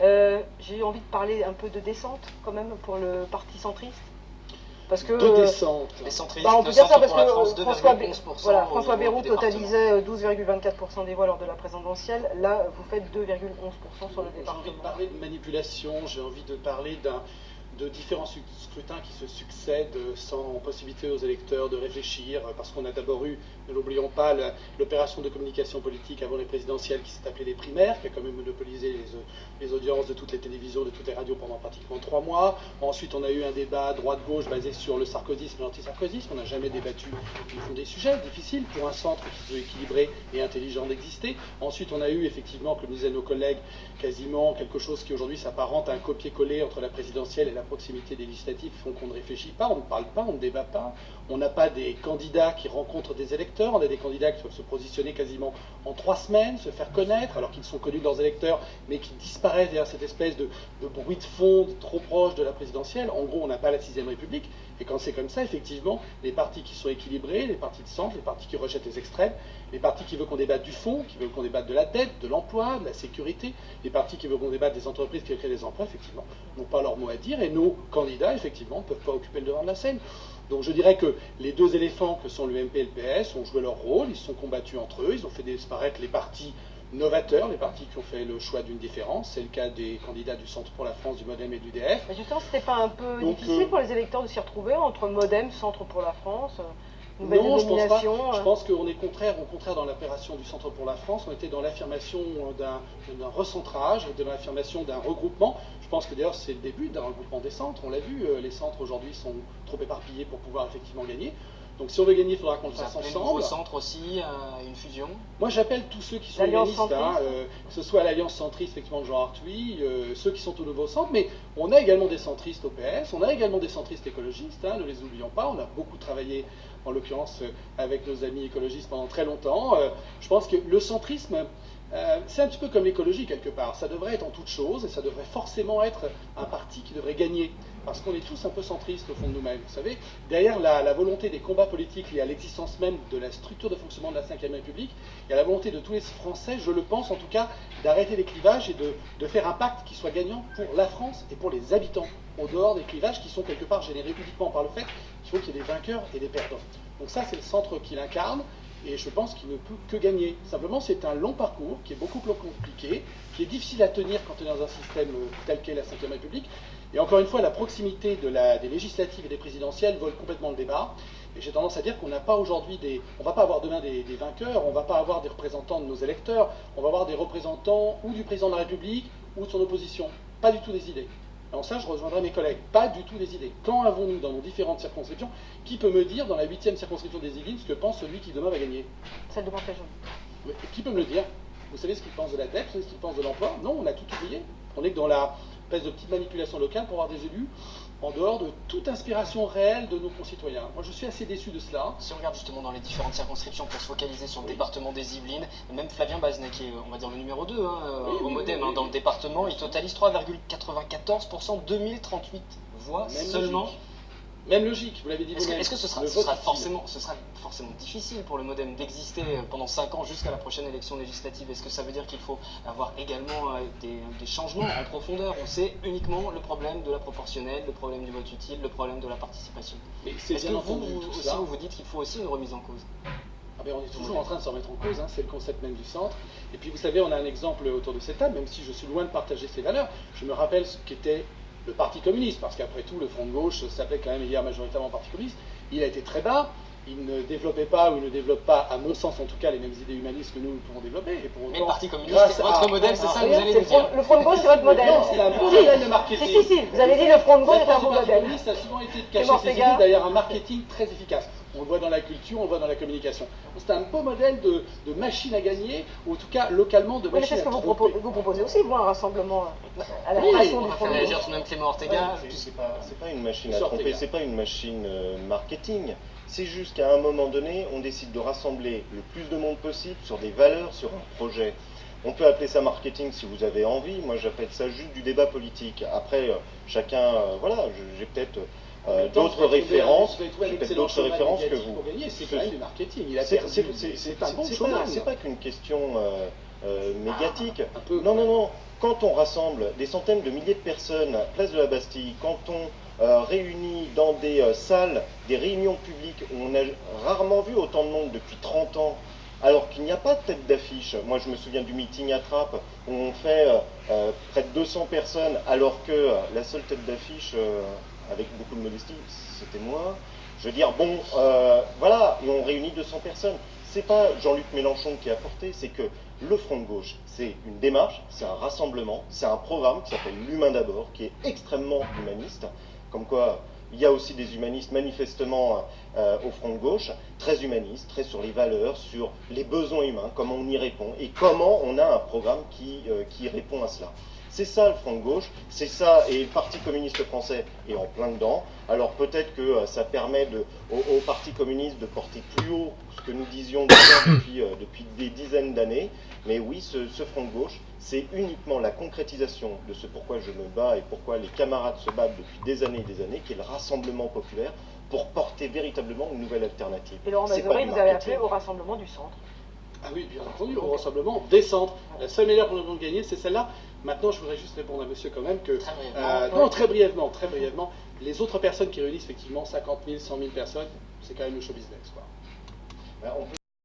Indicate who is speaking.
Speaker 1: J'ai envie de parler un peu de descente quand même pour le parti centriste. Parce que,
Speaker 2: de descente.
Speaker 3: Les centristes,
Speaker 1: on peut dire ça parce que François Bayrou
Speaker 3: du
Speaker 1: totalisait 12,24% des voix lors de la présidentielle. Là, vous faites 2,11% sur le département.
Speaker 2: J'ai envie de parler de manipulation, j'ai envie de parler de différents scrutins qui se succèdent sans possibilité aux électeurs de réfléchir, parce qu'on a d'abord eu, ne l'oublions pas, l'opération de communication politique avant les présidentielles qui s'est appelée les primaires, qui a quand même monopolisé les audiences de toutes les télévisions, de toutes les radios pendant pratiquement 3 mois. Ensuite, on a eu un débat droite-gauche basé sur le sarkozysme et l'antisarkozysme. On n'a jamais débattu du fond des sujets, difficile pour un centre qui se veut équilibré et intelligent d'exister. Ensuite, on a eu effectivement, comme disaient nos collègues, quasiment quelque chose qui aujourd'hui s'apparente à un copier-coller entre la présidentielle et la proximité des législatives, font qu'on ne réfléchit pas, on ne parle pas, on ne débat pas. On n'a pas des candidats qui rencontrent des électeurs, on a des candidats qui doivent se positionner quasiment en 3 semaines, se faire connaître, alors qu'ils sont connus de leurs électeurs, mais qui disparaissent derrière cette espèce de bruit de fond trop proche de la présidentielle. En gros, on n'a pas la 6ème République, et quand c'est comme ça, effectivement, les partis qui sont équilibrés, les partis de centre, les partis qui rejettent les extrêmes, les partis qui veulent qu'on débatte du fond, qui veulent qu'on débatte de la dette, de l'emploi, de la sécurité, les partis qui veulent qu'on débatte des entreprises qui créent des emplois, effectivement, n'ont pas leur mot à dire, et nos candidats, effectivement, ne peuvent pas occuper le devant de la scène. Donc je dirais que les 2 éléphants que sont l'UMP et le PS ont joué leur rôle, ils se sont combattus entre eux, ils ont fait disparaître les partis novateurs, les partis qui ont fait le choix d'une différence. C'est le cas des candidats du Centre pour la France, du MoDem et du DF.
Speaker 1: Mais justement, c'était pas un peu difficile pour les électeurs de s'y retrouver entre MoDem, Centre pour la France, nouvelle dénomination?
Speaker 2: Non, je pense qu'on est au contraire dans l'opération du Centre pour la France, on était dans l'affirmation d'un recentrage, dans l'affirmation d'un regroupement. Je pense que d'ailleurs c'est le début d'un regroupement des centres, on l'a vu, les centres aujourd'hui sont trop éparpillés pour pouvoir effectivement gagner. Donc si on veut gagner, il faudra qu'on le fasse ensemble.
Speaker 3: Nouveau centre aussi, une fusion.
Speaker 2: Moi j'appelle tous ceux qui sont humanistes, que ce soit l'Alliance centriste effectivement de Jean Arthuis, ceux qui sont au nouveau centre, mais on a également des centristes au PS, on a également des centristes écologistes, ne les oublions pas, on a beaucoup travaillé en l'occurrence avec nos amis écologistes pendant très longtemps. Je pense que le centrisme, c'est un petit peu comme l'écologie quelque part, ça devrait être en toute chose et ça devrait forcément être un parti qui devrait gagner, parce qu'on est tous un peu centristes au fond de nous-mêmes. Vous savez, derrière la volonté des combats politiques liés à l'existence même de la structure de fonctionnement de la Ve République, il y a la volonté de tous les Français, je le pense en tout cas, d'arrêter les clivages et de faire un pacte qui soit gagnant pour la France et pour les habitants, au dehors des clivages qui sont quelque part générés uniquement par le fait qu'il faut qu'il y ait des vainqueurs et des perdants. Donc ça, c'est le centre qui l'incarne. Et je pense qu'il ne peut que gagner. Simplement, c'est un long parcours qui est beaucoup plus compliqué, qui est difficile à tenir quand on est dans un système tel qu'est la Ve République. Et encore une fois, la proximité des législatives et des présidentielles vole complètement le débat. Et j'ai tendance à dire qu'on n'a pas aujourd'hui on ne va pas avoir demain des vainqueurs, on ne va pas avoir des représentants de nos électeurs, on va avoir des représentants ou du président de la République ou de son opposition. Pas du tout des idées. Alors ça, je rejoindrai mes collègues. Pas du tout des idées. Quand avons-nous dans nos différentes circonscriptions, qui peut me dire dans la 8e circonscription des Yvelines ce que pense celui qui demain va gagner?
Speaker 1: Celle de Montéjon.
Speaker 2: Qui peut me le dire? Vous savez ce qu'il pense de la dette? Vous savez ce qu'il pense de l'emploi? Non, on a tout oublié. On est que dans la espèce de petite manipulation locale pour avoir des élus en dehors de toute inspiration réelle de nos concitoyens. Moi, je suis assez déçu de cela.
Speaker 3: Si on regarde justement dans les différentes circonscriptions pour se focaliser sur le département des Yvelines, même Flavien Bazenay, qui est, on va dire, le numéro 2 au MoDem dans le département, il totalise 3,94%, 2038 voix seulement.
Speaker 2: Même logique, vous l'avez dit vous-même.
Speaker 3: Est-ce que ce sera forcément difficile pour le MoDem d'exister pendant 5 ans jusqu'à la prochaine élection législative? Est-ce que ça veut dire qu'il faut avoir également des changements en profondeur? Ou c'est uniquement le problème de la proportionnelle, le problème du vote utile, le problème de la participation? Est-ce que vous vous dites qu'il faut aussi une remise en cause?
Speaker 2: On est toujours en train de se remettre en cause, c'est le concept même du centre. Et puis vous savez, on a un exemple autour de cette table, même si je suis loin de partager ces valeurs. Je me rappelle ce qu'était le Parti communiste, parce qu'après tout, le Front de gauche s'appelait quand même hier majoritairement Parti communiste. Il a été très bas, il ne développait pas, ou il ne développe pas, à mon sens en tout cas, les mêmes idées humanistes que nous pouvons développer. Et pour autant,
Speaker 3: mais le Parti communiste, c'est votre modèle, c'est ça que vous allez nous dire?
Speaker 1: Le Front de gauche, c'est votre modèle.
Speaker 2: Non, c'est un bon modèle de marketing.
Speaker 1: Si, vous avez dit le Front de gauche est un bon modèle.
Speaker 2: Le Parti communiste a souvent été de cacher ses idées derrière un marketing très efficace. On le voit dans la culture, on le voit dans la communication. C'est un beau modèle de machine à gagner, ou en tout cas localement de machine à tromper.
Speaker 1: Mais c'est ce que vous proposez aussi, vous, un rassemblement à la façon du Front de gauche.
Speaker 3: Tout de même Clément Ortega.
Speaker 4: C'est pas une machine à tromper, c'est pas une machine marketing. C'est juste qu'à un moment donné, on décide de rassembler le plus de monde possible sur des valeurs, sur un projet. On peut appeler ça marketing si vous avez envie, moi j'appelle ça juste du débat politique. Après, chacun, voilà, j'ai peut-être d'autres références, que vous.
Speaker 2: C'est quand même du marketing.
Speaker 4: C'est un bon chemin. C'est pas qu'une question médiatique. Non. quand on rassemble des centaines de milliers de personnes place de la Bastille, quand on réunit dans des salles, des réunions publiques où on a rarement vu autant de monde depuis 30 ans, alors qu'il n'y a pas de tête d'affiche. Moi, je me souviens du meeting à Trappes, où on fait près de 200 personnes, alors que la seule tête d'affiche, avec beaucoup de modestie, c'était moi. Je veux dire, bon, voilà, et on réunit 200 personnes. C'est pas Jean-Luc Mélenchon qui a porté, c'est que le Front de gauche, c'est une démarche, c'est un rassemblement, c'est un programme qui s'appelle l'Humain d'abord, qui est extrêmement humaniste, comme quoi il y a aussi des humanistes manifestement au Front de gauche, très humanistes, très sur les valeurs, sur les besoins humains, comment on y répond, et comment on a un programme qui répond à cela. C'est ça le Front de gauche, c'est ça, et le Parti communiste français est en plein dedans. Alors peut-être que ça permet au Parti communiste de porter plus haut ce que nous disions déjà depuis des dizaines d'années, mais oui, ce Front de gauche, c'est uniquement la concrétisation de ce pourquoi je me bats et pourquoi les camarades se battent depuis des années, qui est le rassemblement populaire, pour porter véritablement une nouvelle alternative.
Speaker 1: Et Laurent Mazoret, vous avez appelé au rassemblement du centre.
Speaker 2: Ah oui, bien entendu, au rassemblement des centres. La seule manière pour nous de gagner, c'est celle-là. Maintenant, je voudrais juste répondre à monsieur quand même que...
Speaker 3: Très brièvement.
Speaker 2: Non, très brièvement. Les autres personnes qui réunissent effectivement 50 000, 100 000 personnes, c'est quand même le show business, quoi.